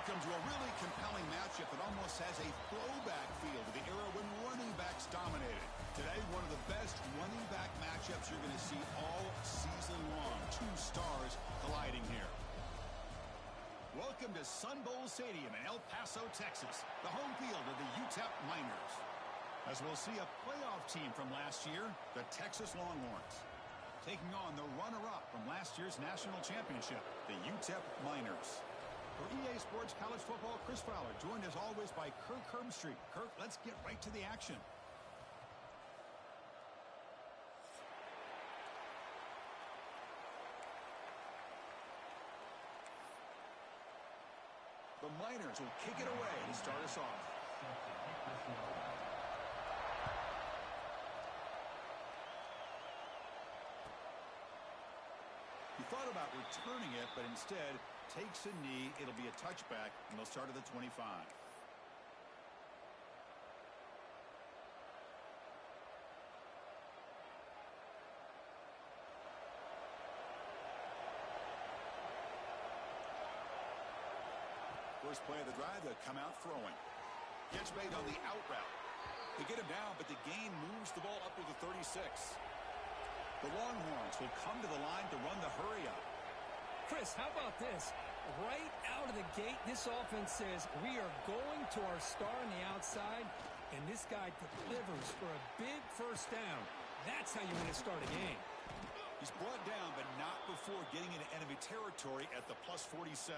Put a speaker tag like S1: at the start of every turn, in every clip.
S1: come to a really compelling matchup that almost has a throwback feel to the era when running backs dominated. Today, one of the best running back matchups you're going to see all season long. Two stars colliding here. Welcome to Sun Bowl Stadium in El Paso, Texas, the home field of the UTEP Miners. As we'll see a playoff team from last year, the Texas Longhorns, taking on the runner-up from last year's national championship, the UTEP Miners. For EA Sports College Football, Chris Fowler, joined as always by Kirk Herbstreit. Kirk, let's get right to the action. The Miners will kick it away to start us off. He thought about returning it, but instead takes a knee. It'll be a touchback, and they'll start at the 25. First play of the drive, they'll come out throwing. Gets made on the out route. They get him down, but the gain moves the ball up to the 36. The Longhorns will come to the line to run the hurry up.
S2: Chris, how about this? Right out of the gate, this offense says we are going to our star on the outside, and this guy delivers for a big first down. That's how you win to start a game.
S1: He's brought down, but not before getting into enemy territory at the plus 47.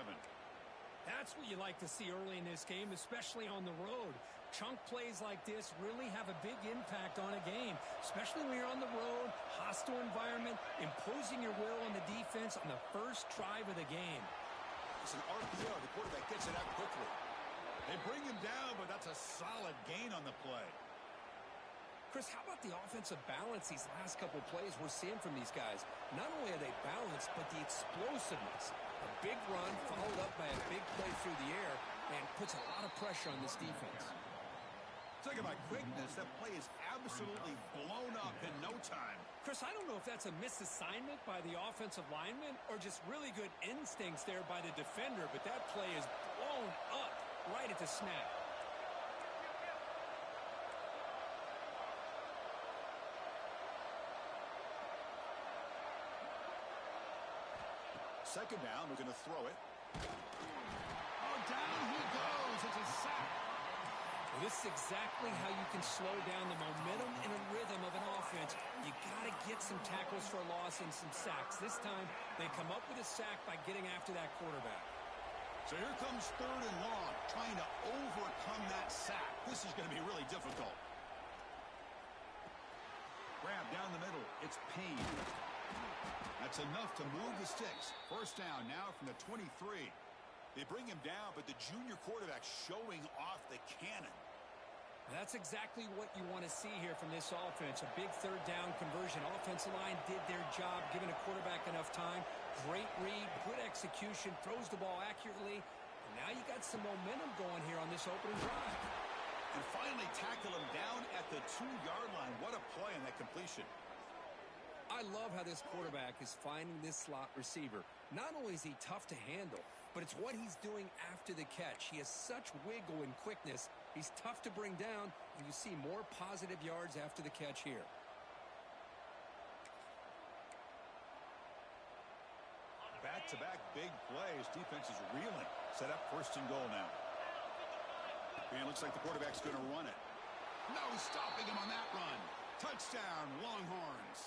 S2: That's what you like to see early in this game, especially on the road. Chunk plays like this really have a big impact on a game, especially when you're on the road, hostile environment, imposing your will on the defense on the first drive of the game.
S1: It's an RPO. The quarterback gets it out quickly. They bring him down, but that's a solid gain on the play.
S2: Chris, how about the offensive balance these last couple plays we're seeing from these guys? Not only are they balanced, but the explosiveness. A big run followed up by a big play through the air and puts a lot of pressure on this defense.
S1: Talk about quickness. That play is absolutely blown up in no time.
S2: Chris, I don't know if that's a misassignment by the offensive lineman or just really good instincts there by the defender, but that play is blown up right at the snap.
S1: Second down, we're going to throw it. Oh, down he goes. It's a sack.
S2: Well, this is exactly how you can slow down the momentum and a rhythm of an offense. You got to get some tackles for a loss and some sacks. This time, they come up with a sack by getting after that quarterback.
S1: So here comes third and long, trying to overcome that sack. This is going to be really difficult. Grab down the middle. It's Payne. That's enough to move the sticks. First down now from the 23. They bring him down, but the junior quarterback showing off the cannon.
S2: That's exactly what you want to see here from this offense. A big third down conversion. Offensive line did their job, giving a quarterback enough time. Great read, good execution, throws the ball accurately. And now you got some momentum going here on this opening drive.
S1: And finally tackle him down at the 2-yard line. What a play on that completion.
S2: I love how this quarterback is finding this slot receiver. Not only is he tough to handle, but it's what he's doing after the catch. He has such wiggle and quickness. He's tough to bring down, and you see more positive yards after the catch here.
S1: Back-to-back big plays. Defense is reeling. Set up first and goal now. And looks like the quarterback's going to run it. No stopping him on that run. Touchdown, Longhorns.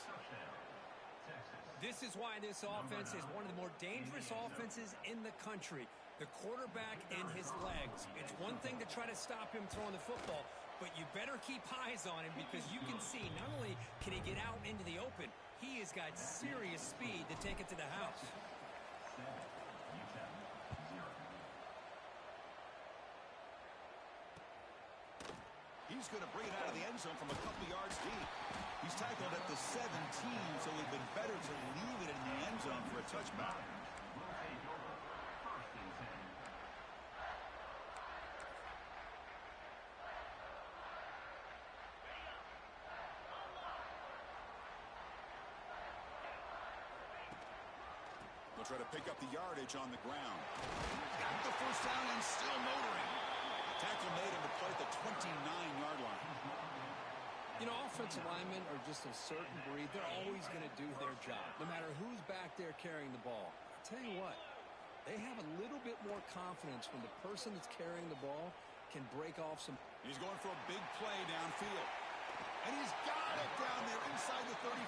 S2: This is why this offense is one of the more dangerous offenses in the country. The quarterback and his legs. It's one thing to try to stop him throwing the football, but you better keep eyes on him because you can see not only can he get out into the open, he has got serious speed to take it to the house.
S1: He's going to bring it out of the end zone from a couple yards deep. He's tackled at the 17, so it would have been better to leave it in the end zone for a touchback. They'll try to pick up the yardage on the ground. Got the first down and still motoring. Tackle made him to play at the 29-yard line.
S2: You know, offensive linemen are just a certain breed. They're always going to do their job, no matter who's back there carrying the ball. I'll tell you what, they have a little bit more confidence when the person that's carrying the ball can break off some.
S1: He's going for a big play downfield. And he's got it down there inside the 35.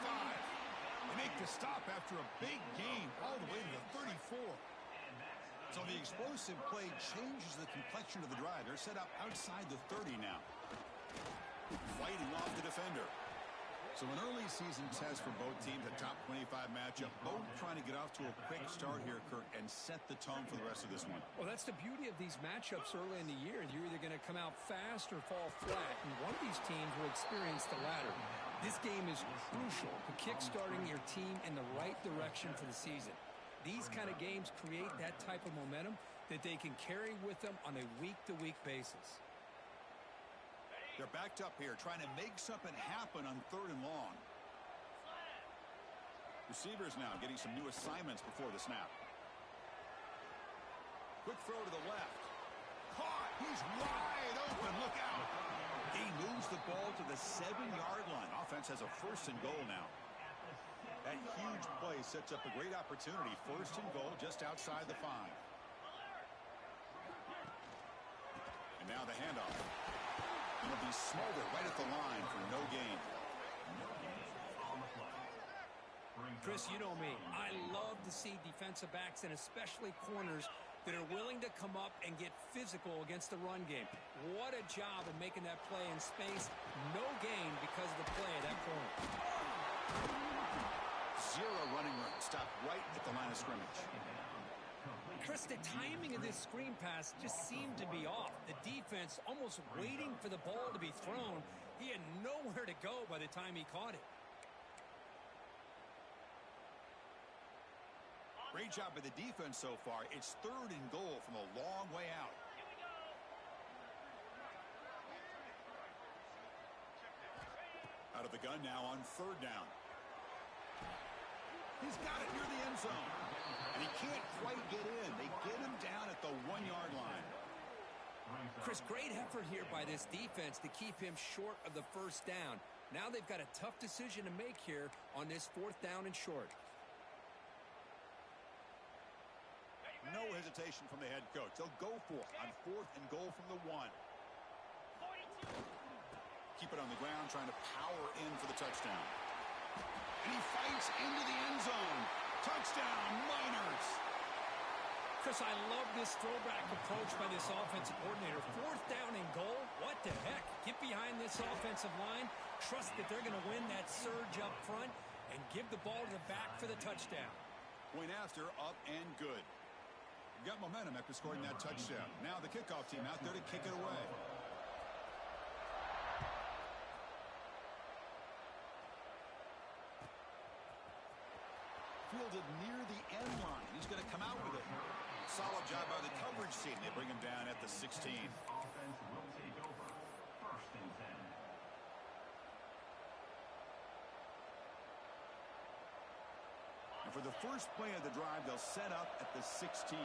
S1: They make the stop after a big gain all the way to the 34. So the explosive play changes the complexion of the drive. They're set up outside the 30 now. Fighting off the defender. So an early season test for both teams, a top 25 matchup. Both trying to get off to a quick start here, Kirk, and set the tone for the rest of this one.
S2: Well, that's the beauty of these matchups early in the year. You're either going to come out fast or fall flat, and one of these teams will experience the latter. This game is crucial to kick-starting your team in the right direction for the season. These kind of games create that type of momentum that they can carry with them on a week-to-week basis.
S1: They're backed up here, trying to make something happen on 3rd and long. Receivers now getting some new assignments before the snap. Quick throw to the left. Caught. He's wide open. Look out. He moves the ball to the 7-yard line. Offense has a 1st and goal now. That huge play sets up a great opportunity. 1st and goal just outside the 5. And now the handoff. It'll be Smolder right at the line for no gain.
S2: Chris, you know me. I love to see defensive backs and especially corners that are willing to come up and get physical against the run game. What a job of making that play in space. No gain because of the play of that corner.
S1: 0 running room. Stopped right at the line of scrimmage.
S2: Chris, the timing of this screen pass just seemed to be off. The defense almost waiting for the ball to be thrown. He had nowhere to go by the time he caught it.
S1: Great job by the defense so far. It's 3rd and goal from a long way out. Out of the gun now on 3rd down. He's got it near the end zone. And he can't quite get in. They get him down at the 1-yard line.
S2: Chris, great effort here by this defense to keep him short of the 1st down. Now they've got a tough decision to make here on this 4th down and short.
S1: No hesitation from the head coach. They'll go for it on 4th and goal from the 1. Keep it on the ground, trying to power in for the touchdown. And he fights into the end zone. Touchdown, Miners.
S2: Chris, I love this throwback approach by this offensive coordinator. 4th down and goal. What the heck? Get behind this offensive line. Trust that they're going to win that surge up front and give the ball to the back for the touchdown.
S1: Point after, up and good. Got momentum after scoring that touchdown. Now the kickoff team out there to kick it away. Fielded near the end line. He's going to come out with it. Solid job by the coverage team. They bring him down at the 16.
S3: Offense will take over. 1st and 10.
S1: And for the first play of the drive, they'll set up at the 16.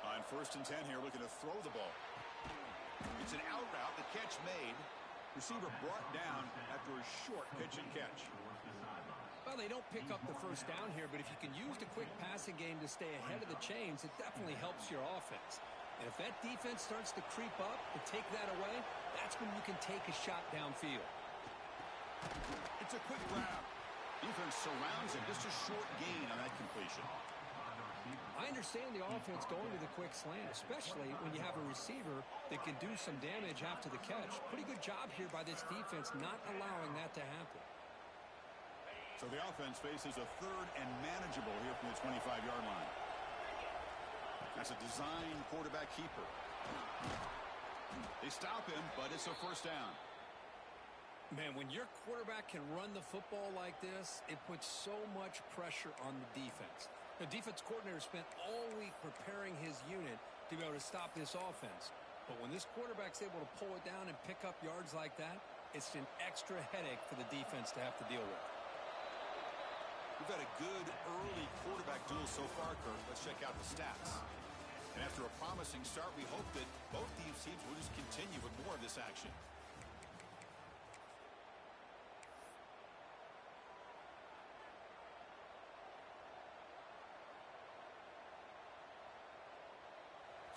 S1: On 1st and 10 here, looking to throw the ball. It's an out route. The catch made. Receiver brought down after a short pitch and catch.
S2: Well, they don't pick up the 1st down here, but if you can use the quick passing game to stay ahead of the chains, it definitely helps your offense. And if that defense starts to creep up and take that away, that's when you can take a shot downfield.
S1: It's a quick grab. Defense surrounds him. Just a short gain on that completion.
S2: I understand the offense going to the quick slant, especially when you have a receiver that can do some damage after the catch. Pretty good job here by this defense not allowing that to happen.
S1: So the offense faces a 3rd and manageable here from the 25-yard line. That's a design quarterback keeper. They stop him, but it's a 1st down.
S2: Man, when your quarterback can run the football like this, it puts so much pressure on the defense. The defense coordinator spent all week preparing his unit to be able to stop this offense. But when this quarterback's able to pull it down and pick up yards like that, it's an extra headache for the defense to have to deal with.
S1: We've had a good early quarterback duel so far, Kirk. Let's check out the stats. And after a promising start, we hope that both these teams will just continue with more of this action.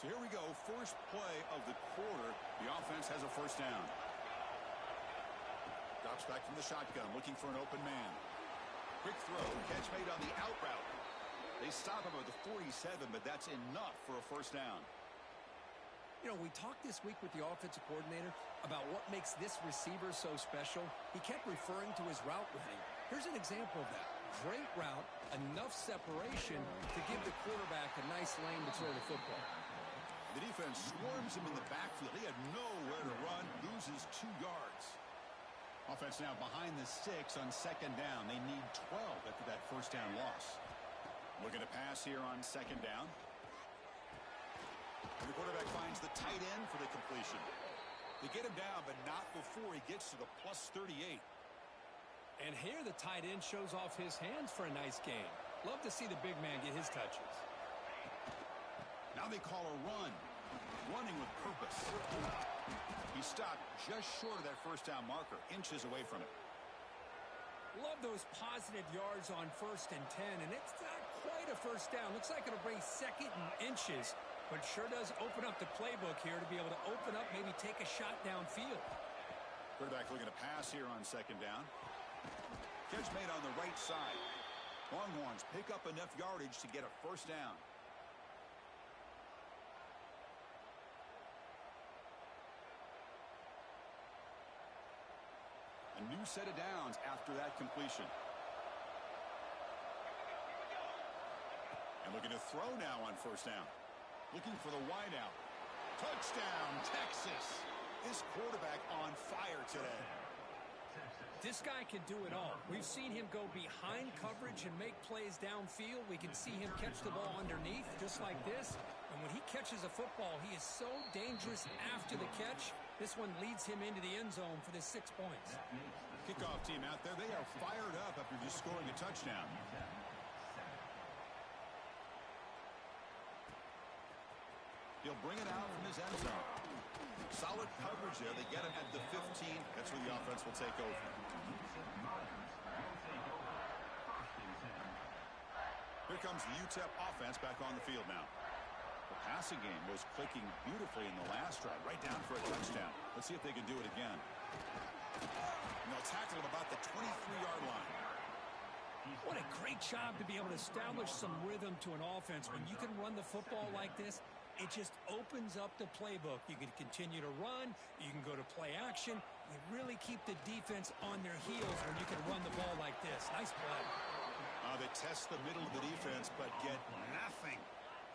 S1: So here we go, first play of the quarter. The offense has a first down. Drops back from the shotgun, looking for an open man. Quick throw, catch made on the out route. They stop him at the 47, but that's enough for a first down.
S2: You know, we talked this week with the offensive coordinator about what makes this receiver so special. He kept referring to his route running. Here's an example of that. Great route, enough separation to give the quarterback a nice lane to throw the football.
S1: The defense swarms him in the backfield. He had nowhere to run, loses 2 yards. Offense now behind the 6 on second down. They need 12 after that first down loss. Looking to pass here on second down. And the quarterback finds the tight end for the completion. They get him down, but not before he gets to the plus 38.
S2: And here the tight end shows off his hands for a nice gain. Love to see the big man get his touches.
S1: Now they call a run. Running with purpose. He stopped just short of that first down marker, inches away from it.
S2: Love those positive yards on 1st and 10, and it's not quite a first down. Looks like it'll bring 2nd and inches, but sure does open up the playbook here to be able to open up, maybe take a shot downfield.
S1: Quarterback looking to pass here on second down. Catch made on the right side. Longhorns pick up enough yardage to get a first down. A new set of downs after that completion. And looking to throw now on first down. Looking for the wideout. Touchdown, Texas. This quarterback on fire today.
S2: This guy can do it all. We've seen him go behind coverage and make plays downfield. We can see him catch the ball underneath just like this. And when he catches a football, he is so dangerous after the catch. This one leads him into the end zone for the 6 points.
S1: Kickoff team out there, they are fired up after just scoring a touchdown. He'll bring it out from his end zone. Solid coverage there. They get him at the 15. That's where the offense will take over. Here comes the UTEP offense back on the field now. The passing game was clicking beautifully in the last drive, right down for a touchdown. Let's see if they can do it again. And they'll tackle him about the 23-yard line.
S2: What a great job to be able to establish some rhythm to an offense. When you can run the football like this, it just opens up the playbook. You can continue to run. You can go to play action. You really keep the defense on their heels when you can run the ball like this. Nice play.
S1: They test the middle of the defense, but get nothing.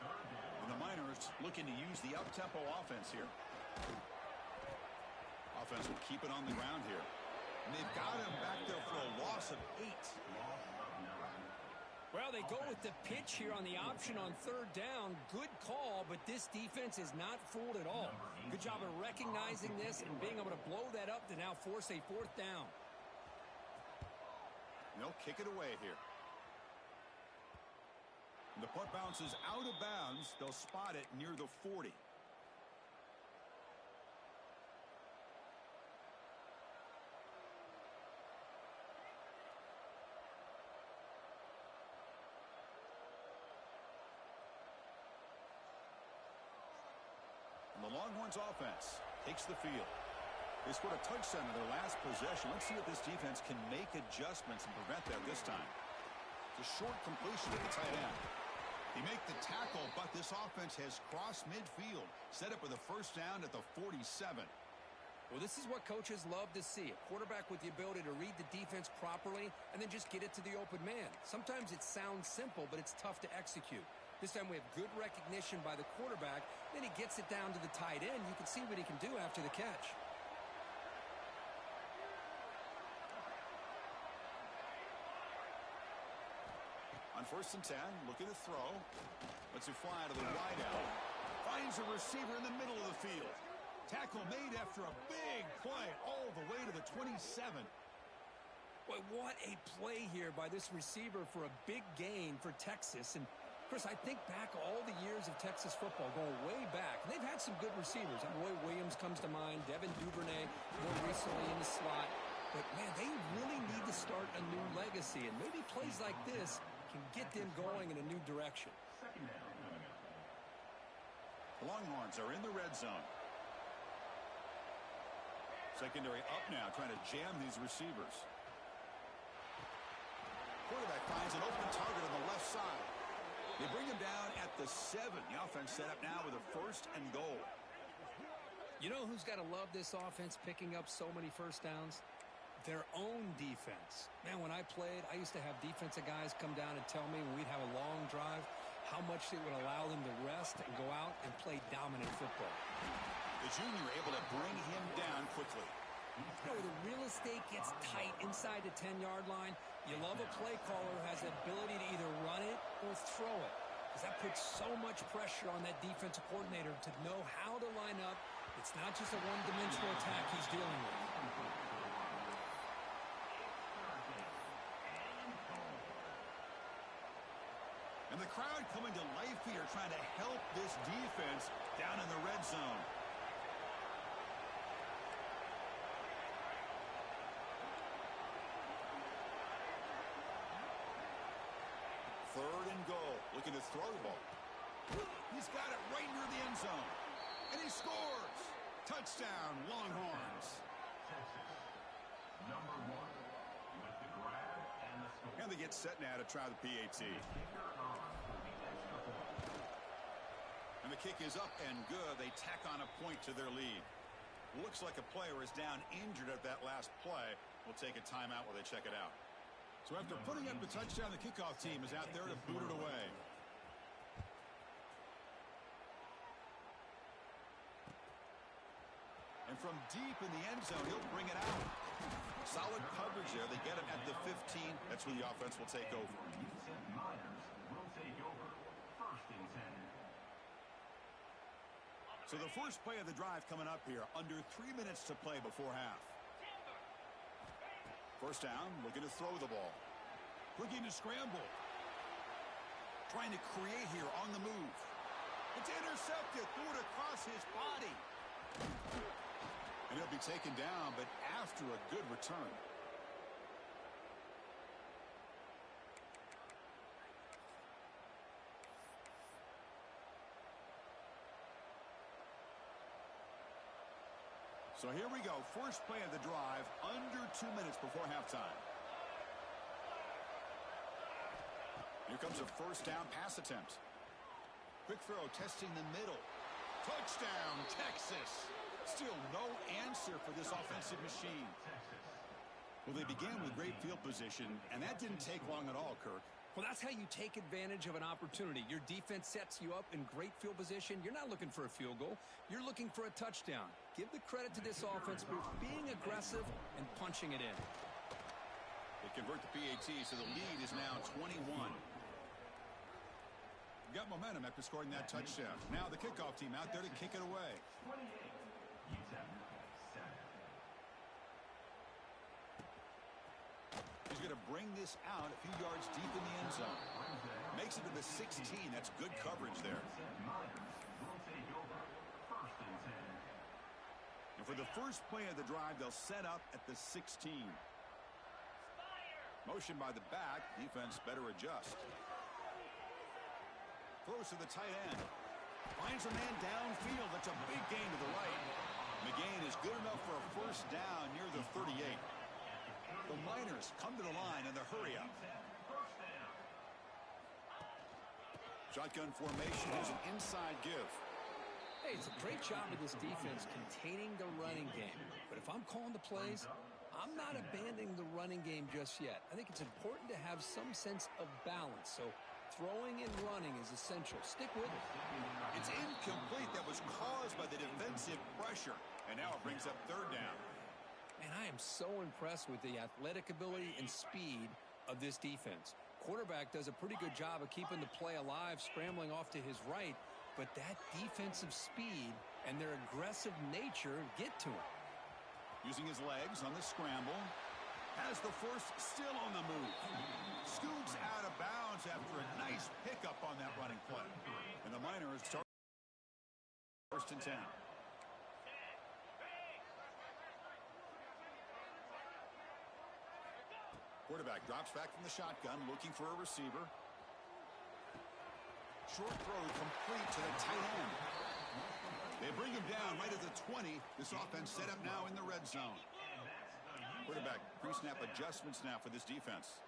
S1: And the Miners looking to use the up-tempo offense here. Offense will keep it on the ground here. And they've got him back there for a loss of 8.
S2: Well, they go with the pitch here on the option on 3rd down. Good call, but this defense is not fooled at all. Good job of recognizing this and being able to blow that up to now force a 4th down.
S1: And they'll kick it away here. And the punt bounces out of bounds. They'll spot it near the 40. And the Longhorns offense takes the field. They scored a touchdown in their last possession. Let's see if this defense can make adjustments and prevent that this time. It's a short completion to the tight end. They make the tackle, but this offense has crossed midfield, set up with a first down at the 47.
S2: Well, this is what coaches love to see. A quarterback with the ability to read the defense properly and then just get it to the open man. Sometimes it sounds simple, but it's tough to execute. This time we have good recognition by the quarterback. Then he gets it down to the tight end. You can see what he can do after the catch.
S1: On 1st and 10, looking to throw. Lets it fly to the wideout. Finds a receiver in the middle of the field. Tackle made after a big play all the way to the 27.
S2: Boy, what a play here by this receiver for a big gain for Texas. And, Chris, I think back all the years of Texas football, going way back. And they've had some good receivers. Roy Williams comes to mind, Devin Duvernay more recently in the slot. But, man, they really need to start a new legacy. And maybe plays like this can get them going in a new direction.
S3: Second down coming up.
S1: The Longhorns are in the red zone. Secondary up now, trying to jam these receivers. Quarterback finds an open target on the left side. They bring him down at the 7. The offense set up now with a 1st and goal.
S2: You know who's got to love this offense picking up so many first downs? Their own defense. Man, when I played, I used to have defensive guys come down and tell me when we'd have a long drive how much it would allow them to rest and go out and play dominant football.
S1: The junior able to bring him down quickly.
S2: You know, the real estate gets tight inside the 10-yard line. You love a play caller who has the ability to either run it or throw it, because that puts so much pressure on that defensive coordinator to know how to line up. It's not just a one-dimensional attack he's dealing with.
S1: And the crowd coming to life here, trying to help this defense down in the red zone. Third and goal, looking to throw the ball. He's got it right near the end zone. And he scores! Touchdown, Longhorns.
S3: Texas, number 1 with the grab and the score.
S1: And they get set now to try the PAT.
S3: Kicker on for the extra point.
S1: And the kick is up and good. They tack on a point to their lead. Looks like a player is down injured at that last play. We'll take a timeout while they check it out. So after putting up the touchdown, the kickoff team is out there to boot it away. And from deep in the end zone, he'll bring it out. Solid coverage there. They get him at the 15. That's where the offense will take over.
S3: Miners will take over. 1st and 10.
S1: So the first play of the drive coming up here. Under 3 minutes to play before half. First down, looking to throw the ball. Looking to scramble. Trying to create here on the move. It's intercepted. Threw it across his body. And he'll be taken down, but after a good return. So here we go. First play of the drive, under 2 minutes before halftime. Here comes a first down pass attempt. Quick throw, testing the middle. Touchdown, Texas. Still no answer for this offensive machine. Well, they began with great field position, and that didn't take long at all, Kirk.
S2: Well, that's how you take advantage of an opportunity. Your defense sets you up in great field position. You're not looking for a field goal. You're looking for a touchdown. Give the credit to this offense for being aggressive and punching it in.
S1: They convert the PAT, so the lead is now 21. Got momentum after scoring that touchdown. Now the kickoff team out there to kick it away.
S3: 28. UTEP 7.
S1: He's going to bring this out a few yards deep in the end zone. Makes it to the 16. That's good coverage there.
S3: Miners will take over. 1st and 10.
S1: And for the first play of the drive, they'll set up at the 16. Motion by the back. Defense better adjust. Throws to the tight end. Finds a man downfield. That's a big gain to the right. McGain is good enough for a first down near the 38. The Miners come to the line in the hurry up. Shotgun formation. Here's an inside give.
S2: Hey, it's a great job of this defense containing the running game. But if I'm calling the plays, I'm not abandoning the running game just yet. I think it's important to have some sense of balance. So throwing and running is essential. Stick with it.
S1: It's incomplete. That was caused by the defensive pressure. And now it brings up third down.
S2: Man, I am so impressed with the athletic ability and speed of this defense. Quarterback does a pretty good job of keeping the play alive, scrambling off to his right. But that defensive speed and their aggressive nature get to him.
S1: Using his legs on the scramble. Has the first, still on the move. Scoots out of bounds after a nice pickup on that running play. And the Miners start first and 10. Quarterback drops back from the shotgun, looking for a receiver. Short throw complete to the tight end. They bring him down right at the 20. This offense set up now in the red zone. Quarterback pre-snap adjustments now for this defense.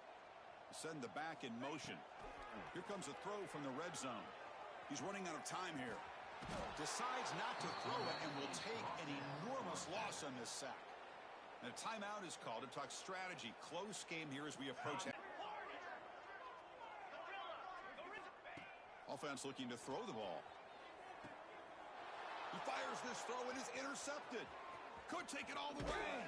S1: Send the back in motion. Here comes a throw from the red zone. He's running out of time here. Decides not to throw it and will take an enormous loss on this sack. And a timeout is called to talk strategy. Close game here as we approach it. Offense looking to throw the ball. He fires this throw and is intercepted. Could take it all the way.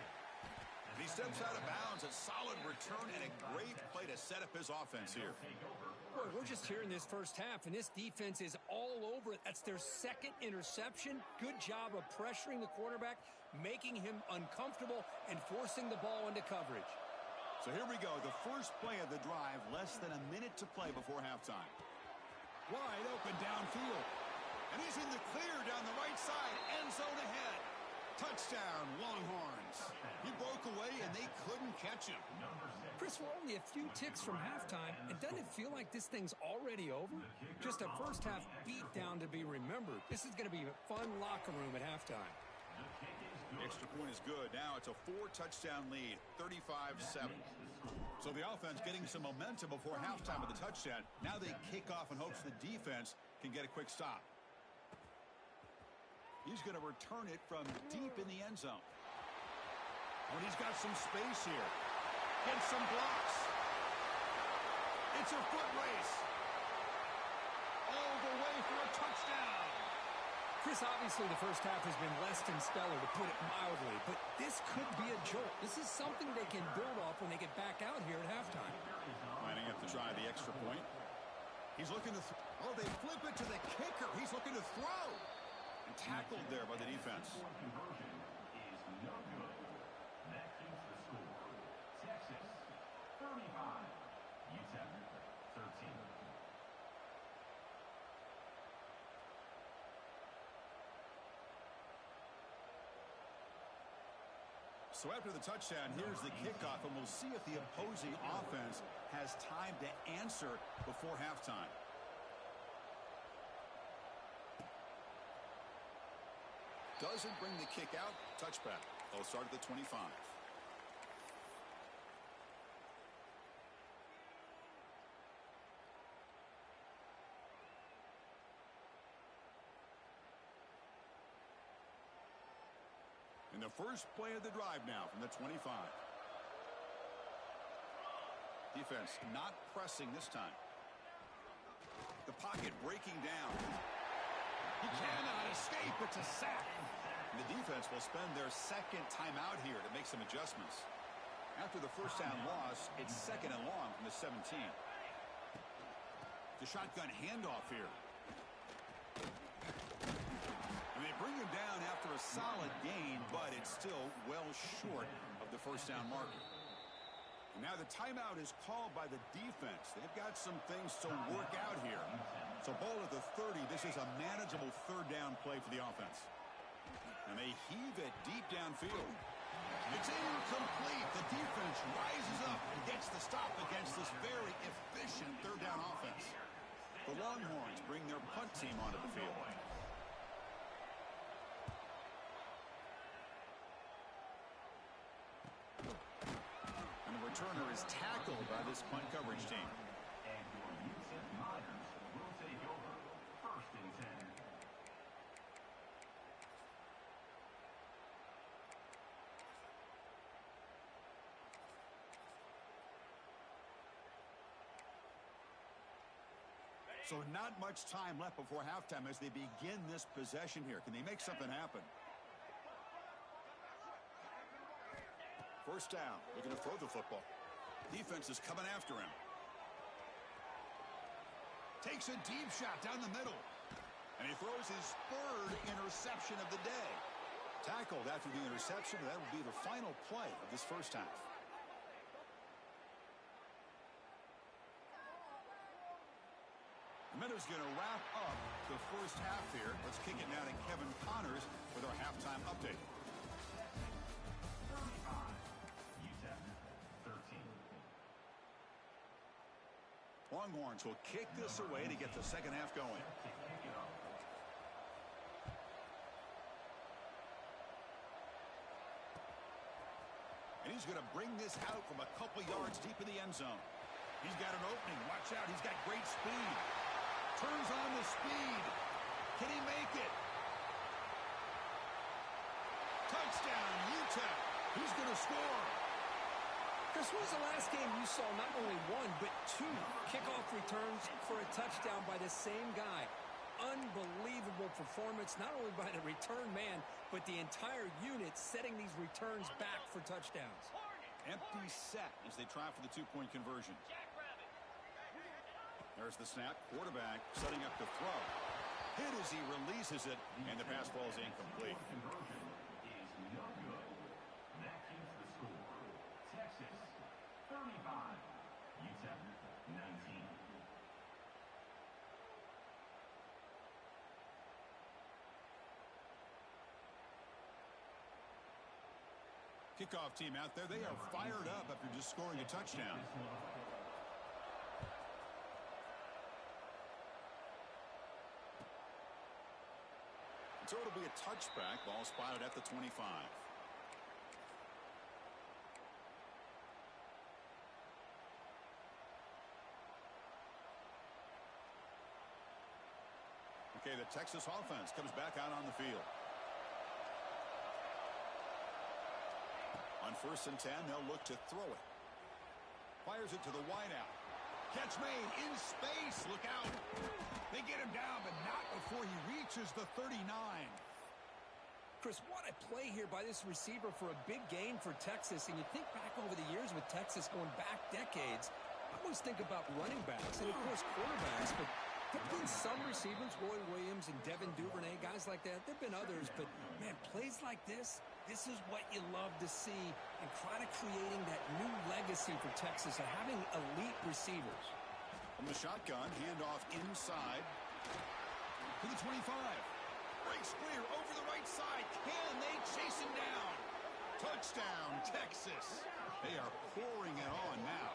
S1: And he steps out of bounds. A solid return and a great play to set up his offense here.
S2: Boy, we're just here in this first half, and this defense is all over it. That's their second interception. Good job of pressuring the quarterback, making him uncomfortable, and forcing the ball into coverage.
S1: So here we go. The first play of the drive, less than a minute to play before halftime. Wide open downfield. And he's in the clear down the right side. End zone ahead. Touchdown, Longhorns. He broke away, and they couldn't catch him.
S2: Chris, we're only a few ticks from halftime, and doesn't it feel like this thing's already over? Just a first-half beatdown to be remembered. This is going to be a fun locker room at halftime.
S1: The extra point is good. Now it's a 4-touchdown lead, 35-7. So the offense getting some momentum before halftime with the touchdown. Now they kick off in hopes the defense can get a quick stop. He's going to return it from deep in the end zone. When he's got some space here. Gets some blocks. It's a foot race. All the way for a touchdown.
S2: Chris, obviously the first half has been less than stellar, to put it mildly, but this could be a jolt. This is something they can build off when they get back out here at halftime.
S1: Lining up to try the extra point. He's looking to oh, they flip it to the kicker. He's looking to throw. And tackled there by the defense.
S3: Conversion is no good. That keeps the score. Texas 35, UTEP 13.
S1: So after the touchdown, here's the kickoff, and we'll see if the opposing offense has time to answer before halftime. Doesn't bring the kick out. Touchback. They'll start at the 25. In the first play of the drive now from the 25. Defense not pressing this time. The pocket breaking down. He cannot escape. It's a sack. And the defense will spend their second timeout here to make some adjustments. After the first down loss, it's second and long from the 17. The shotgun handoff here. And they bring him down after a solid gain, but it's still well short of the first down marker. And now the timeout is called by the defense. They've got some things to work out here. So ball at the 30. This is a manageable third down play for the offense. And they heave it deep downfield. It's incomplete. The defense rises up and gets the stop against this very efficient third down offense. The Longhorns bring their punt team onto the field. Returner is tackled by this punt coverage team.
S3: And your UTEP Miners will take over first and 10.
S1: So not much time left before halftime as they begin this possession here. Can they make something happen? First down. Looking to throw the football. Defense is coming after him. Takes a deep shot down the middle. And he throws his third interception of the day. Tackled after the interception. That will be the final play of this first half. Minute's going to wrap up the first half here. Let's kick it now to Kevin Connors with our halftime update.
S3: 13.
S1: Longhorns will kick this away to get the second half going. And he's going to bring this out from a couple yards deep in the end zone. He's got an opening. Watch out. He's got great speed. Turns on the speed. Can he make it? Touchdown, UTEP. He's going to score.
S2: Chris, when was the last game you saw not only one, but two kickoff returns for a touchdown by the same guy? Unbelievable performance, not only by the return man, but the entire unit setting these returns back for touchdowns.
S1: Empty set as they try for the two-point conversion. There's the snap. Quarterback setting up to throw. Hit as he releases it, and the pass ball is incomplete.
S3: Conversion is no good. That keeps the score. Texas 35, UTEP 19.
S1: Kickoff team out there. They are fired up after just scoring a touchdown. So it'll be a touchback. Ball spotted at the 25. Okay, the Texas offense comes back out on the field. On 1st and 10, they'll look to throw it. Fires it to the wideout. Catch made in space. Look out. They get him down, but not before he reaches the 39.
S2: Chris, what a play here by this receiver for a big gain for Texas. And you think back over the years with Texas going back decades, I always think about running backs and, of course, quarterbacks. But there have been some receivers, Roy Williams and Devin Duvernay, guys like that. There have been others. But, man, plays like this is what you love to see, and kind of creating that new legacy for Texas of having elite receivers.
S1: From the shotgun, handoff inside to the 25. Breaks clear over the right side. Can they chase him down? Touchdown, Texas. They are pouring it on now.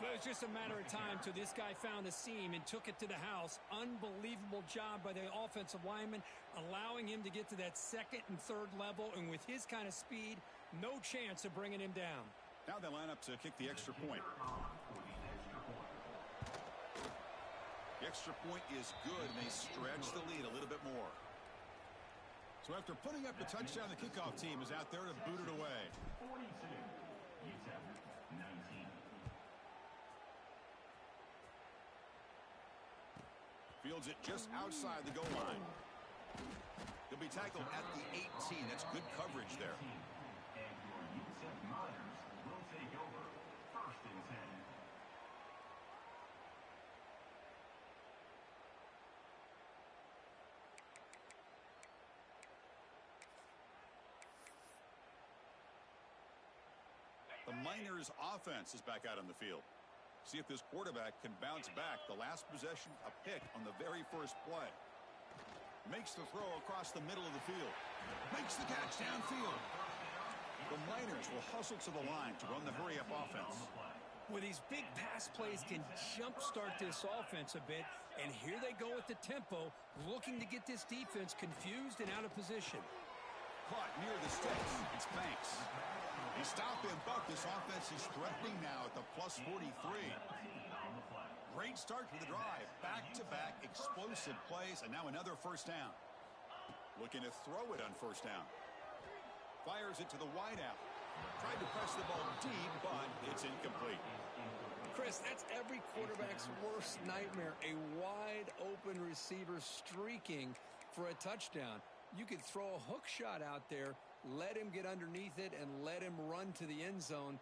S2: Well, it was just a matter of time till this guy found a seam and took it to the house. Unbelievable job by the offensive lineman, allowing him to get to that second and third level. And with his kind of speed, no chance of bringing him down.
S1: Now they line up to kick the extra point. The extra point is good, and they stretch the lead a little bit more. So after putting up the touchdown, the kickoff team is out there to boot it away.
S3: 42, UTEP 19.
S1: Fields it just outside the goal line. He'll be tackled at the 18. That's good coverage there.
S3: And your UTEP Miners will take over 1st and 10.
S1: The Miners offense is back out on the field. See if this quarterback can bounce back. The last possession, a pick on the very first play. Makes the throw across the middle of the field. Makes the catch downfield. The Miners will hustle to the line to run the hurry-up offense.
S2: Well, these big pass plays can jumpstart this offense a bit. And here they go with the tempo, looking to get this defense confused and out of position.
S1: Caught near the sticks. It's Banks. He stopped him, but this offense is threatening now at the plus 43. Great start to the drive. Back-to-back explosive plays, and now another first down. Looking to throw it on first down. Fires it to the wideout. Tried to press the ball deep, but it's incomplete.
S2: Chris, that's every quarterback's worst nightmare. A wide-open receiver streaking for a touchdown. You could throw a hook shot out there, let him get underneath it, and let him run to the end zone.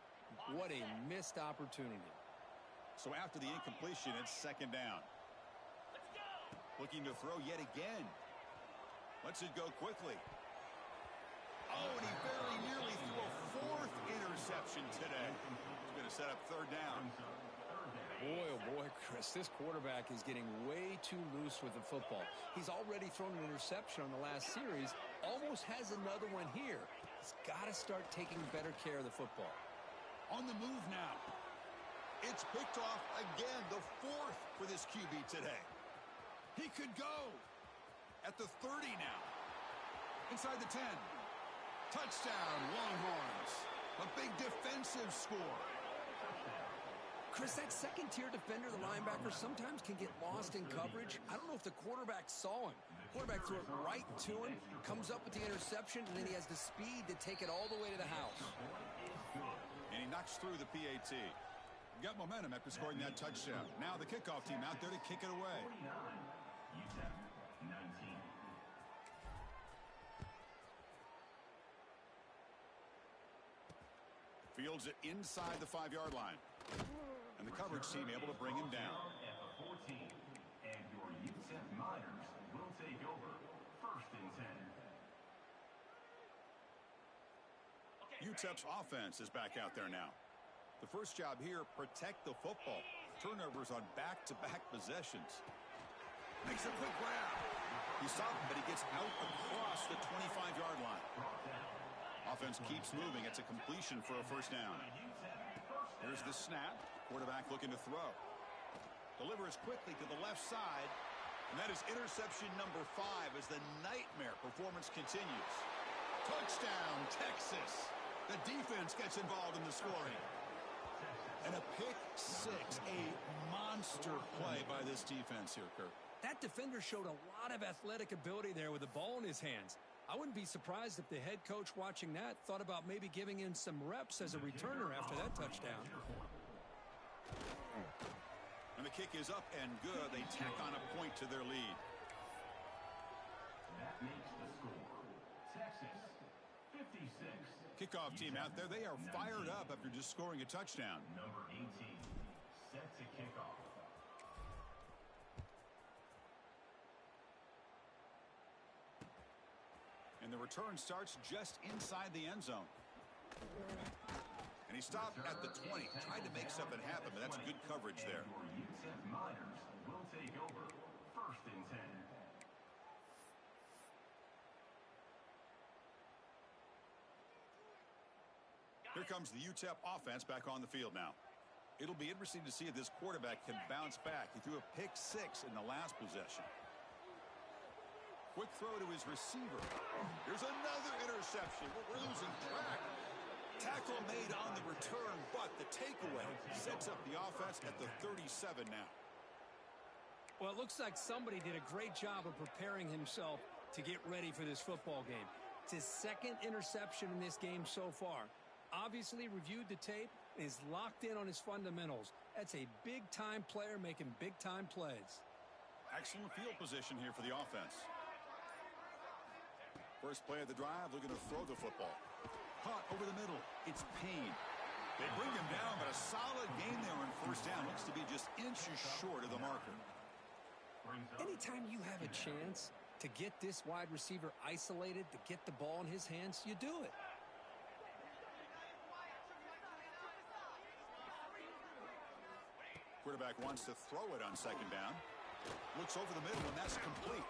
S2: What a missed opportunity.
S1: So after the incompletion, it's second down. Looking to throw yet again. Lets it go quickly. Oh, and he very nearly threw a 4th interception today. He's going to set up third down.
S2: Boy, oh boy, Chris, this quarterback is getting way too loose with the football. He's already thrown an interception on the last series, almost has another one here. He's got to start taking better care of the football.
S1: On the move now. It's picked off again, the 4th for this QB today. He could go at the 30 now. Inside the 10. Touchdown, Longhorns. A big defensive score.
S2: Chris, that second-tier defender, the linebacker, sometimes can get lost in coverage. I don't know if the quarterback saw him. Quarterback threw it right to him, comes up with the interception, and then he has the speed to take it all the way to the house.
S1: And he knocks through the PAT. Got momentum after scoring that touchdown. Now the kickoff team out there to kick it away. Fields it inside the 5-yard line. And the coverage team able to bring him down.
S3: At the 14, and your UTEP Miners will take over 1st and 10.
S1: UTEP's offense is back out there now. The first job here, protect the football. Turnovers on back-to-back possessions. Makes a quick grab. He stopped him, but he gets out across the 25-yard line. Offense keeps moving. It's a completion for a first down. Here's the snap. Quarterback looking to throw. Delivers quickly to the left side. And that is interception number 5 as the nightmare performance continues. Touchdown, Texas. The defense gets involved in the scoring. And a pick 6. A monster play by this defense here, Kirk.
S2: That defender showed a lot of athletic ability there with the ball in his hands. I wouldn't be surprised if the head coach watching that thought about maybe giving him some reps as a returner after that touchdown.
S1: And the kick is up and good. They tack on a point to their lead.
S3: That makes the score Texas 56.
S1: Kickoff team out there. They are fired up after just scoring a touchdown.
S3: Number 18 set to kick off.
S1: And the return starts just inside the end zone. And he stopped at the 20. Tried to make something happen, but that's good coverage there.
S3: Your UTEP Miners will take over 1st and 10.
S1: Here comes the UTEP offense back on the field now. It'll be interesting to see if this quarterback can bounce back. He threw a pick 6 in the last possession. Quick throw to his receiver. Here's another interception. We're losing track. Tackle made on the return, but the takeaway sets up the offense at the 37 now.
S2: Well, it looks like somebody did a great job of preparing himself to get ready for this football game. It's his 2nd interception in this game so far. Obviously reviewed the tape and is locked in on his fundamentals. That's a big-time player making big-time plays.
S1: Excellent field position here for the offense. First play of the drive, looking to throw the football. Caught over the middle. It's Payne. They bring him down, but a solid game there on first down. Looks to be just inches short of the marker.
S2: Anytime you have a chance to get this wide receiver isolated, to get the ball in his hands, you do it.
S1: Quarterback wants to throw it on 2nd down. Looks over the middle, and that's complete.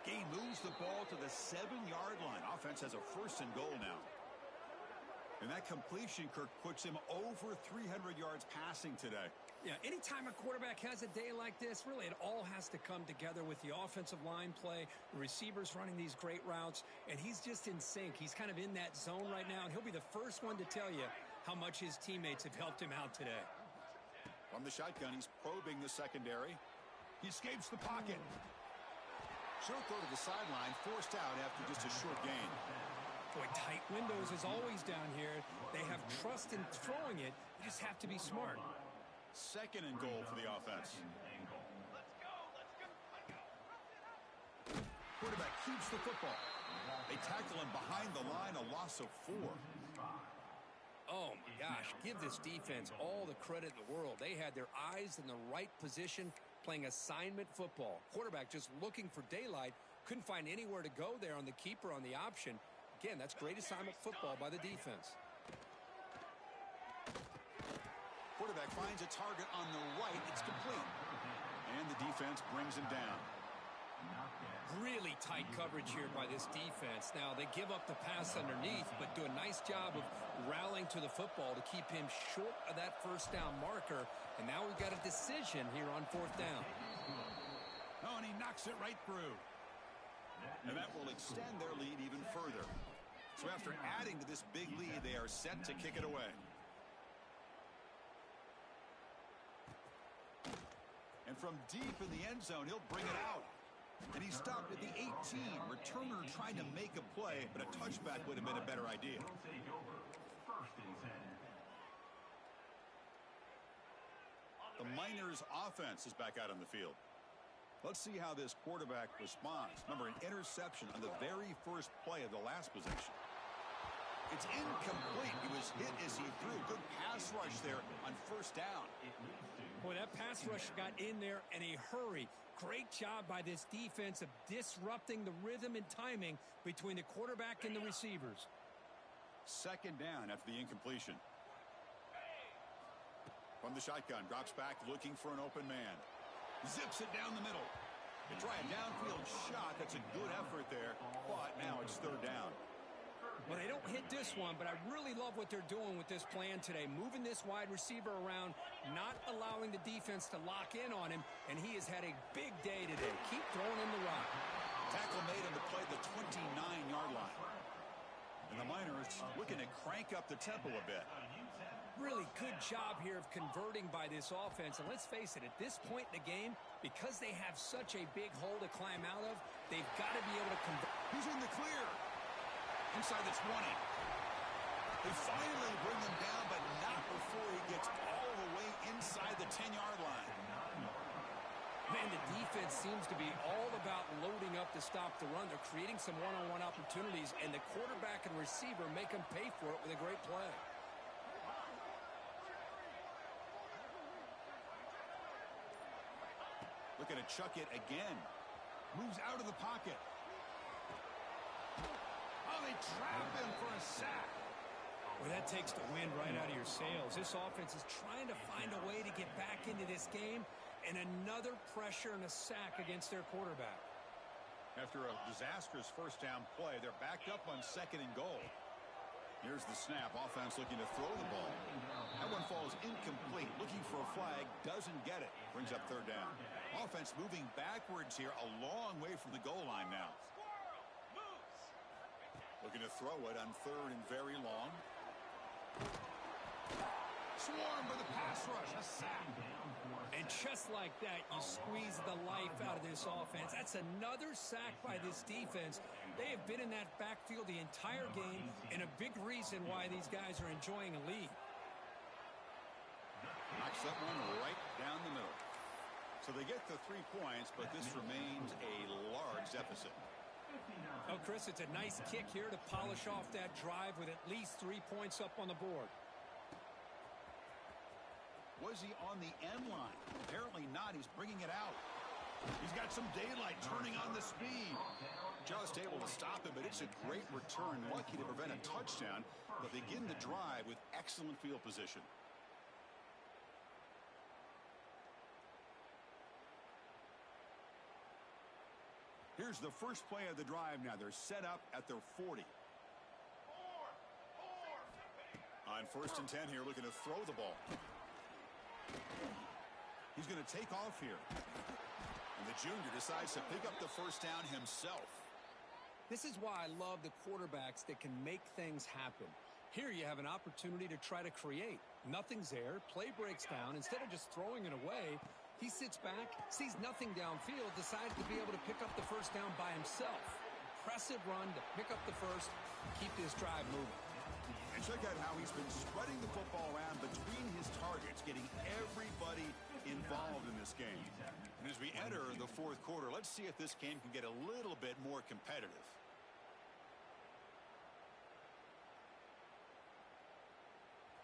S1: He moves the ball to the 7-yard line. Offense has a 1st and goal now. And that completion, Kirk, puts him over 300 yards passing today.
S2: Yeah, anytime a quarterback has a day like this, really it all has to come together with the offensive line play, the receivers running these great routes, and he's just in sync. He's kind of in that zone right now, and he'll be the first one to tell you how much his teammates have helped him out today.
S1: From the shotgun, he's probing the secondary. He escapes the pocket. Short throw to the sideline, forced out after just a short gain.
S2: Boy, tight windows as always down here. They have trust in throwing it. You just have to be smart.
S1: 2nd and goal for the offense. Quarterback keeps the football. They tackle him behind the line, a loss of 4.
S2: Oh, my gosh. Give this defense all the credit in the world. They had their eyes in the right position, playing assignment football. Quarterback just looking for daylight. Couldn't find anywhere to go there on the keeper on the option. Again, that's great assignment football by the defense.
S1: quarterback finds a target on the right. It's complete. And the defense brings him down.
S2: Really tight coverage here by this defense. Now, they give up the pass underneath, but do a nice job of rallying to the football to keep him short of that first down marker. And now we've got a decision here on fourth down.
S1: Oh, and he knocks it right through. And that will extend their lead even further. So after adding to this big lead, they are set to kick it away. And from deep in the end zone, he'll bring it out. And he stopped at the 18. Returner trying to make a play, but a touchback would have been a better idea. The Miners offense is back out on the field. Let's see how this quarterback responds. Remember, an interception on the very first play of the last possession. It's incomplete. He was hit as he threw. Good pass rush there on first down.
S2: Boy, that pass rush got in there in a hurry. Great job by this defense of disrupting the rhythm and timing between the quarterback and the receivers.
S1: Second down after the incompletion. From the shotgun, drops back looking for an open man. Zips it down the middle. They try a downfield shot. That's a good effort there, but now it's third down.
S2: Well, they don't hit this one, but I really love what they're doing with this plan today. Moving this wide receiver around, not allowing the defense to lock in on him, and he has had a big day today. Keep throwing him the rock.
S1: Tackle made him to play the 29-yard line. And the Miners looking to crank up the tempo a bit.
S2: Really good job here of converting by this offense. And let's face it, at this point in the game, because they have such a big hole to climb out of, they've got to be able to convert.
S1: He's in the clear. Inside the 20. They finally bring him down, but not before he gets all the way inside the 10-yard line.
S2: Man, the defense seems to be all about loading up to stop the run. They're creating some one-on-one opportunities, and the quarterback and receiver make them pay for it with a great play.
S1: Looking to chuck it again. Moves out of the pocket. Oh, they trap him for a sack.
S2: Well, that takes the wind right out of your sails. This offense is trying to find a way to get back into this game, and another pressure and a sack against their quarterback.
S1: After a disastrous first down play, they're backed up on second and goal. Here's the snap. Offense looking to throw the ball. That one falls incomplete. Looking for a flag. Doesn't get it. Brings up third down. Offense moving backwards here. A long way from the goal line now. Looking to throw it on third and very long. Swarm with a pass rush. A sack.
S2: And just like that, you squeeze the life out of this offense. That's another sack by this defense. They have been in that backfield the entire game, and a big reason why these guys are enjoying a lead.
S1: Knocks that one right down the middle. So they get the 3 points, but this remains a large deficit.
S2: Oh, Chris, it's a nice kick here to polish off that drive with at least 3 points up on the board.
S1: Was he on the end line? Apparently not. He's bringing it out. He's got some daylight, turning on the speed. Just able to stop him, but it's a great return. Lucky to prevent a touchdown, but they begin the drive with excellent field position. Here's the first play of the drive now. They're set up at their 40. On first and 10 here, looking to throw the ball. He's going to take off here. And the junior decides to pick up the first down himself.
S2: This is why I love the quarterbacks that can make things happen. Here you have an opportunity to try to create. Nothing's there. Play breaks down. Instead of just throwing it away, he sits back, sees nothing downfield, decides to be able to pick up the first down by himself. Impressive run to pick up the first, keep this drive moving.
S1: And check out how he's been spreading the football around between his targets, getting everybody involved in this game. And as we enter the fourth quarter, let's see if this game can get a little bit more competitive.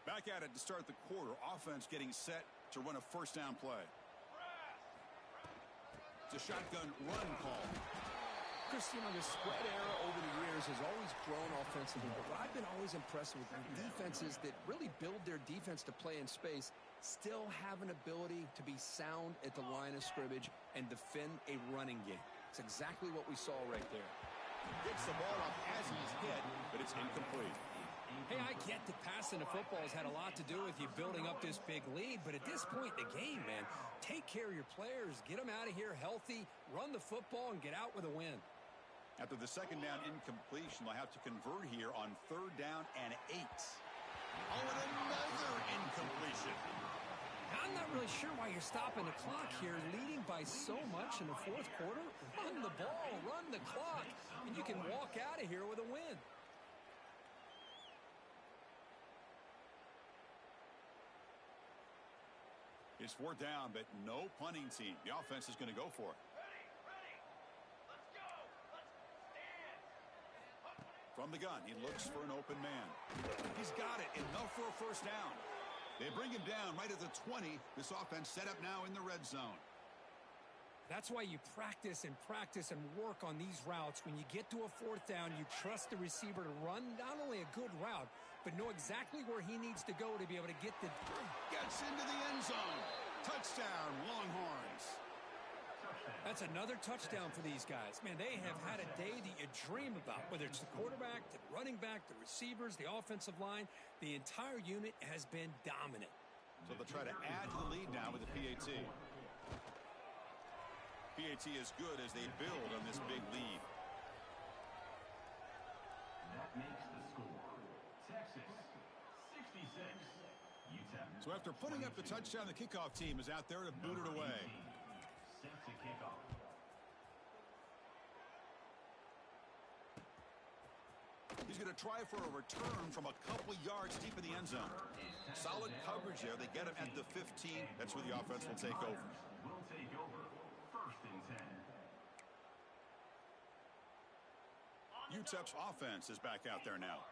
S1: Back at it to start the quarter. Offense getting set to run a first down play. It's a shotgun run call.
S2: Christian, the spread era over the years has always grown offensively, but what I've been always impressed with defenses that really build their defense to play in space still have an ability to be sound at the line of scrimmage and defend a running game. It's exactly what we saw right there.
S1: Gets the ball up as he's hit, but it's incomplete.
S2: Hey, I get that passing the football has had a lot to do with you building up this big lead, but at this point in the game, man, take care of your players, get them out of here healthy, run the football, and get out with a win.
S1: After the second down incompletion, they'll have to convert here on 3rd down and 8. Oh, and another incompletion.
S2: I'm not really sure why you're stopping the clock here, leading by so much in the 4th quarter. Run the ball, run the clock, and you can walk out of here with a win.
S1: It's 4th down, but no punting team. The offense is going to go for it.
S3: Ready. Let's go. Let's stand.
S1: From the gun, he looks for an open man. He's got it. Enough for a 1st down. They bring him down right at the 20. This offense set up now in the red zone.
S2: That's why you practice and work on these routes. When you get to a 4th down, you trust the receiver to run not only a good route, but know exactly where he needs to go to be able to get the...
S1: Gets into the end zone. Touchdown, Longhorns.
S2: That's another touchdown for these guys. Man, they have had a day that you dream about, whether it's the quarterback, the running back, the receivers, the offensive line. The entire unit has been dominant.
S1: So they'll try to add to the lead now with the PAT. PAT is good as they build on this big lead.
S3: That makes the score. Texas 66. UTEP.
S1: So after putting up the touchdown, the kickoff team is out there to boot it away.
S3: Set to kick off.
S1: He's going to try for a return from a couple yards deep in the end zone. Solid coverage there. They get him at the 15. That's where the offense will take over.
S3: Will take over. 1st and 10.
S1: UTEP's offense is back out there now.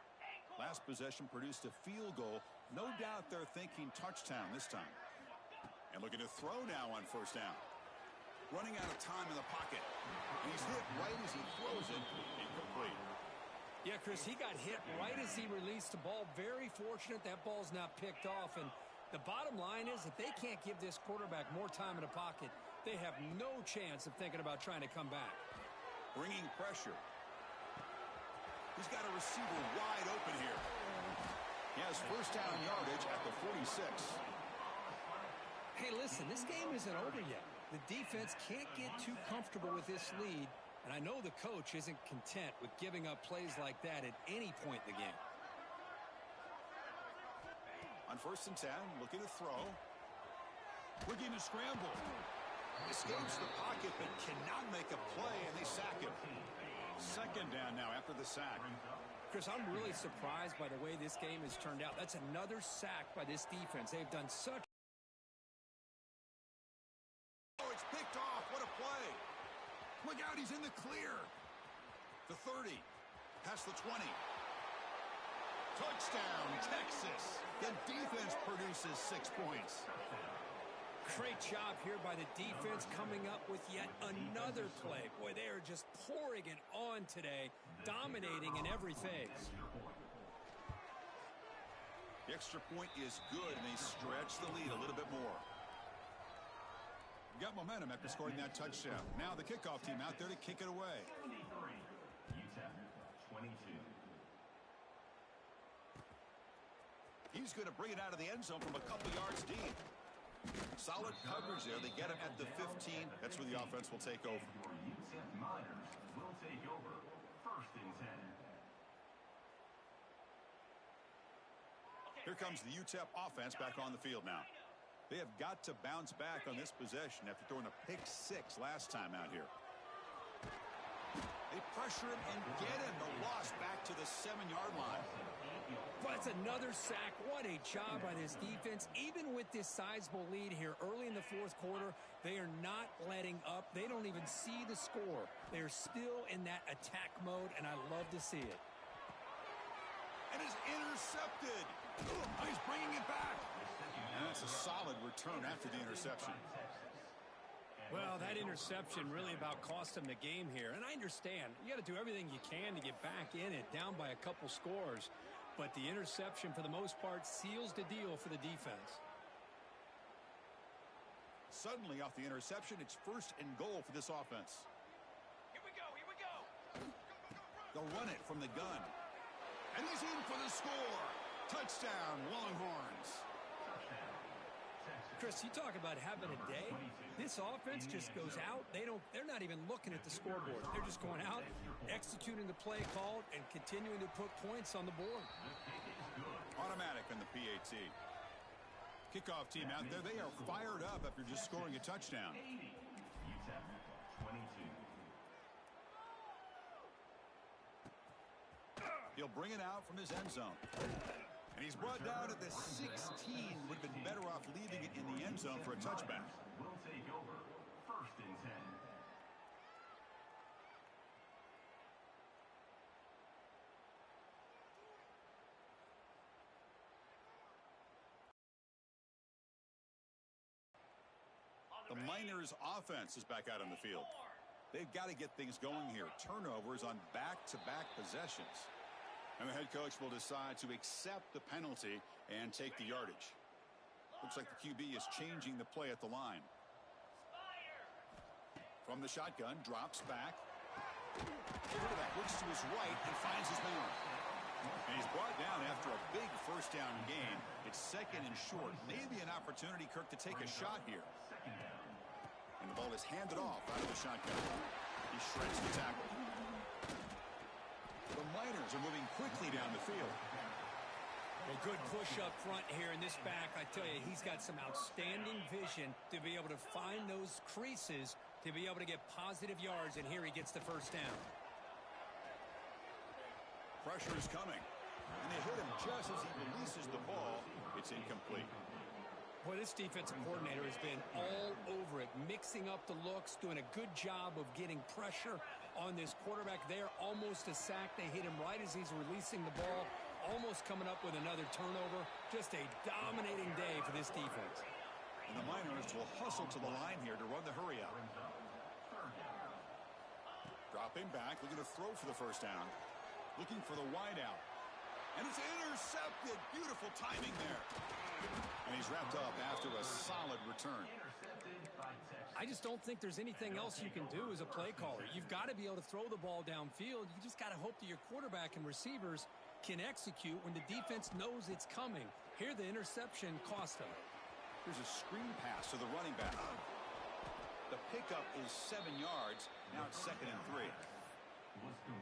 S1: Last possession produced a field goal. No doubt they're thinking touchdown this time. And looking to throw now on 1st down. Running out of time in the pocket. And he's hit right as he throws it. Incomplete.
S2: Yeah, Chris, he got hit right as he released the ball. Very fortunate that ball's not picked off. And the bottom line is that they can't give this quarterback more time in the pocket. They have no chance of thinking about trying to come back.
S1: Bringing pressure. He's got a receiver wide open here. He has 1st down yardage at the 46.
S2: Hey, listen, this game isn't over yet. The defense can't get too comfortable with this lead, and I know the coach isn't content with giving up plays like that at any point in the game.
S1: On 1st and 10, looking to throw. Looking to scramble. Escapes the pocket, but cannot make a play, and they sack him. 2nd down now after the sack.
S2: Chris, I'm really surprised by the way this game has turned out. That's another sack by this defense. They've done such...
S1: Oh, it's picked off. What a play. Look out, he's in the clear. The 30. Past the 20. Touchdown, Texas. The defense produces 6 points.
S2: Great job here by the defense coming up with yet another play. Boy, they are just pouring it on today, dominating in every phase.
S1: The extra point is good, and they stretch the lead a little bit more. Got momentum after scoring that touchdown. Now the kickoff team out there to kick it away.
S3: 23. UTEP 22.
S1: He's going to bring it out of the end zone from a couple yards deep. Solid coverage there. They get him at the 15. That's where the offense will take over.
S3: Your UTEP Miners will take over. 1st and 10.
S1: Here comes the UTEP offense back on the field now. They have got to bounce back on this possession after throwing a pick 6 last time out here. They pressure him and get him. The loss back to the 7-yard line.
S2: But it's another sack. What a job by this defense. Even with this sizable lead here early in the 4th quarter, they are not letting up. They don't even see the score. They're still in that attack mode, and I love to see it.
S1: And is intercepted. Oh, he's bringing it back. And that's a solid return after the interception.
S2: Well, that interception really about cost them the game here. And I understand. You got to do everything you can to get back in it, down by a couple scores. But the interception, for the most part, seals the deal for the defense.
S1: suddenly off the interception, it's 1st and goal for this offense.
S2: Here we go, here we go.
S1: They'll run it from the gun. And he's in for the score. Touchdown, Longhorns.
S2: Chris, you talk about having a day. This offense just goes out. They're not even looking at the scoreboard. They're just going out, executing the play called, and continuing to put points on the board.
S1: Automatic on the PAT. Kickoff team out there, they are fired up after just scoring a touchdown. He'll bring it out from his end zone. And he's brought down at the 16. Would have been better off leaving it in the end zone for a touchback.
S3: Will take over 1st and 10.
S1: The Miners offense is back out on the field. They've got to get things going here. Turnovers on back-to-back possessions. And the head coach will decide to accept the penalty and take the yardage. Looks like the QB is changing the play at the line. From the shotgun, drops back. Quarterback looks to his right and finds his man. And he's brought down after a big 1st down gain. It's 2nd and short. Maybe an opportunity, Kirk, to take a shot here. And the ball is handed off out of the shotgun. He shreds the tackle. The Miners are moving quickly down the field.
S2: Well, good push up front here in this back. I tell you, he's got some outstanding vision to be able to find those creases, to be able to get positive yards, and here he gets the 1st down.
S1: Pressure is coming. And they hit him just as he releases the ball. It's incomplete.
S2: Boy, this defensive coordinator has been all over it, mixing up the looks, doing a good job of getting pressure on this quarterback there. Almost a sack. They hit him right as he's releasing the ball, almost coming up with another turnover. Just a dominating day for this defense.
S1: And the Miners will hustle to the line here to run the hurry up. Dropping back, looking to throw for the 1st down. Looking for the wide out. And it's intercepted. Beautiful timing there. And he's wrapped up after a solid return.
S2: I just don't think there's anything else you can do as a play caller. You've got to be able to throw the ball downfield. You just got to hope that your quarterback and receivers can execute when the defense knows it's coming. Here, the interception cost him.
S1: Here's a screen pass to the running back. The pickup is 7 yards. Now it's 2nd and 3.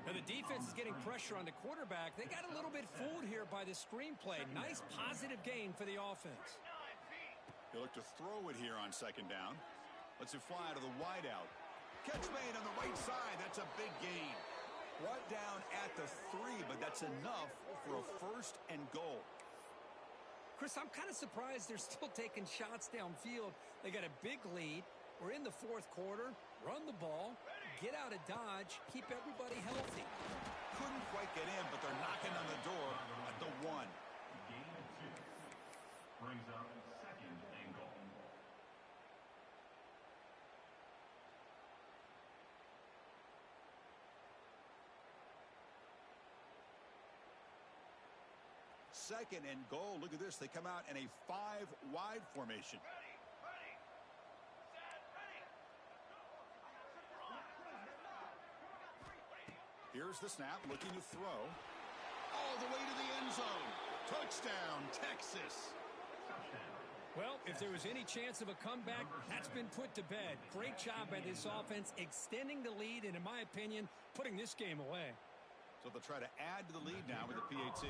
S2: Now the defense is getting pressure on the quarterback. They got a little bit fooled here by the screenplay. Nice positive gain for the offense.
S1: He'll look to throw it here on 2nd down. Lets it fly to the wide out. Catch made on the right side. That's a big gain. Brought down at the 3, but that's enough for a 1st and goal.
S2: Chris, I'm kind of surprised they're still taking shots downfield. They got a big lead. We're in the 4th quarter. Run the ball. Get out of Dodge. Keep everybody healthy.
S1: Couldn't quite get in, but they're knocking on the door at the 1.
S3: Gain of 2. Brings up 2nd and goal.
S1: Second and goal. Look at this. They come out in a 5-wide formation. Here's the snap, looking to throw. All the way to the end zone. Touchdown, Texas.
S2: Well, if there was any chance of a comeback, that's been put to bed. Great job by this offense, extending the lead, and in my opinion, putting this game away.
S1: So they'll try to add to the lead now with the PAT.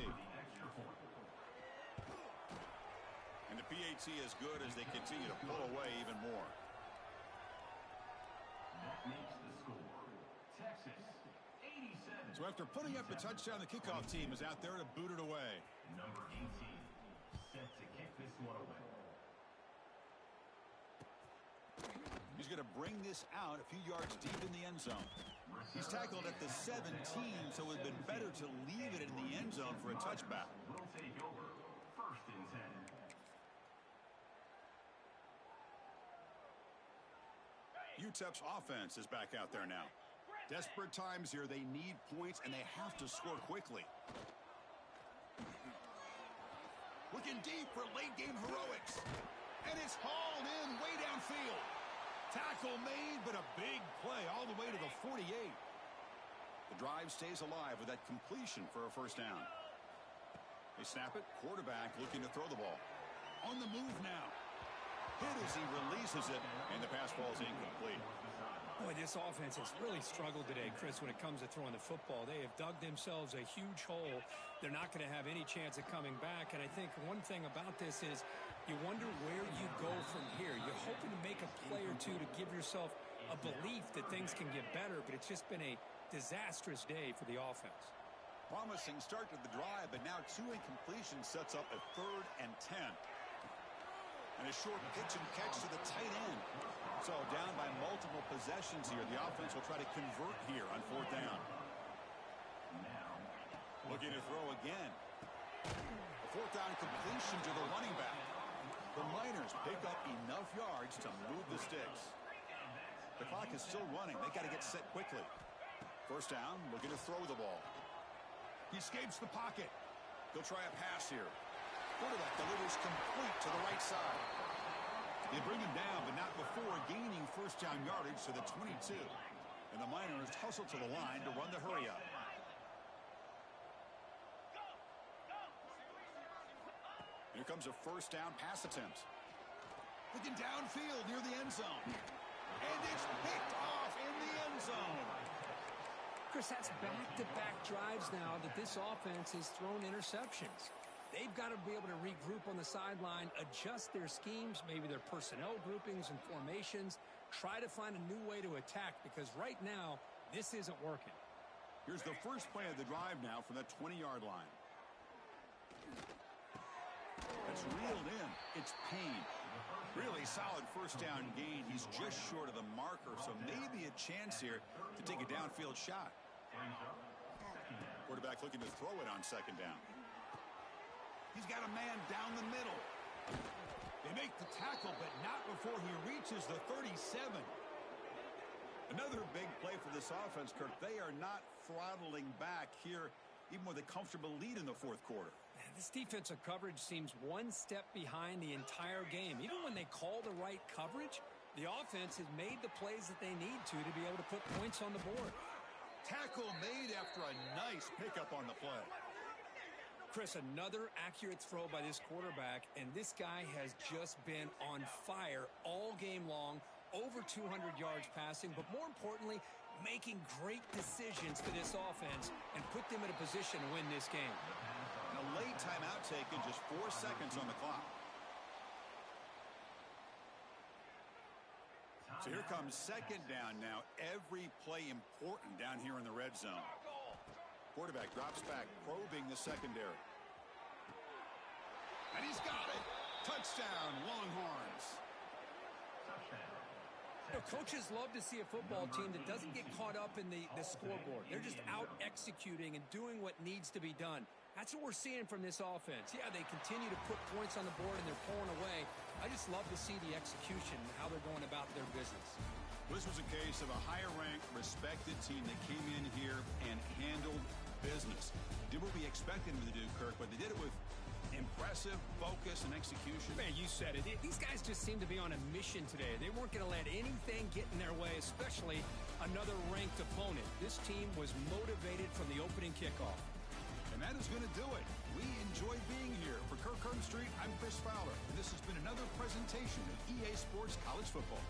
S1: And the PAT is good as they continue to pull away even more.
S3: That makes the score. Texas, 87.
S1: So after putting up the touchdown, the kickoff team is out there to boot it away.
S3: Number 18, set to kick this one away.
S1: He's going to bring this out a few yards deep in the end zone. He's tackled at the 17, so it would have been better to leave it in the end zone for a touchback.
S3: Will take over 1st and 10.
S1: UTEP's offense is back out there now. Desperate times here. They need points, and they have to score quickly. Looking deep for late-game heroics. And it's hauled in way downfield. downfield. Tackle made, but a big play all the way to the 48. The drive stays alive with that completion for a first down. They snap it. Quarterback looking to throw the ball. On the move now. Hit as he releases it, and the pass falls incomplete.
S2: Boy, this offense has really struggled today, Chris, when it comes to throwing the football. They have dug themselves a huge hole. They're not going to have any chance of coming back. And I think one thing about this is you wonder where you go from here. You're hoping to make a play or two to give yourself a belief that things can get better, but it's just been a disastrous day for the offense.
S1: Promising start to the drive, but now 2 incompletions sets up a 3rd and 10. And a short pitch and catch to the tight end. So down by multiple possessions here. The offense will try to convert here on 4th down. Looking to throw again. A 4th down completion to the running back. The Miners pick up enough yards to move the sticks. The clock is still running. They got to get set quickly. First down, looking to throw the ball. He escapes the pocket. He'll try a pass here. Quarterback delivers complete to the right side. They bring him down, but not before gaining first down yardage to the 22. And the Miners hustle to the line to run the hurry up. Here comes a first down pass attempt. Looking downfield near the end zone. And it's picked off in the end zone.
S2: Chris, that's back-to-back drives now that this offense has thrown interceptions. They've got to be able to regroup on the sideline, adjust their schemes, maybe their personnel groupings and formations, try to find a new way to attack, because right now, this isn't working.
S1: Here's the first play of the drive now from the 20-yard line. That's reeled in. It's Payne. Really solid first down gain. He's just short of the marker, so maybe a chance here to take a downfield shot. Quarterback looking to throw it on 2nd down. He's got a man down the middle. They make the tackle, but not before he reaches the 37. Another big play for this offense, Kirk. They are not throttling back here, even with a comfortable lead in the 4th quarter.
S2: This defensive coverage seems one step behind the entire game. Even when they call the right coverage, the offense has made the plays that they need to be able to put points on the board.
S1: Tackle made after a nice pickup on the play.
S2: Chris, another accurate throw by this quarterback, and this guy has just been on fire all game long, over 200 yards passing, but more importantly, making great decisions for this offense and put them in a position to win this game.
S1: And a late timeout taken, just 4 seconds on the clock. So here comes 2nd down now. Every play important down here in the red zone. Quarterback drops back, probing the secondary. And he's got it. Touchdown, Longhorns.
S2: You know, coaches love to see a football team that doesn't get caught up in the scoreboard. They're just out executing and doing what needs to be done. That's what we're seeing from this offense. Yeah, they continue to put points on the board and they're pulling away. I just love to see the execution and how they're going about their business.
S1: This was a case of a higher-ranked, respected team that came in here and handled business. Did what we expected them to do, Kirk, but they did it with impressive focus and execution.
S2: Man, you said it. These guys just seem to be on a mission today. They weren't going to let anything get in their way, especially another ranked opponent. This team was motivated from the opening kickoff.
S1: And that is going to do it. We enjoy being here. For Kirk Street, I'm Chris Fowler. And this has been another presentation of EA Sports College Football.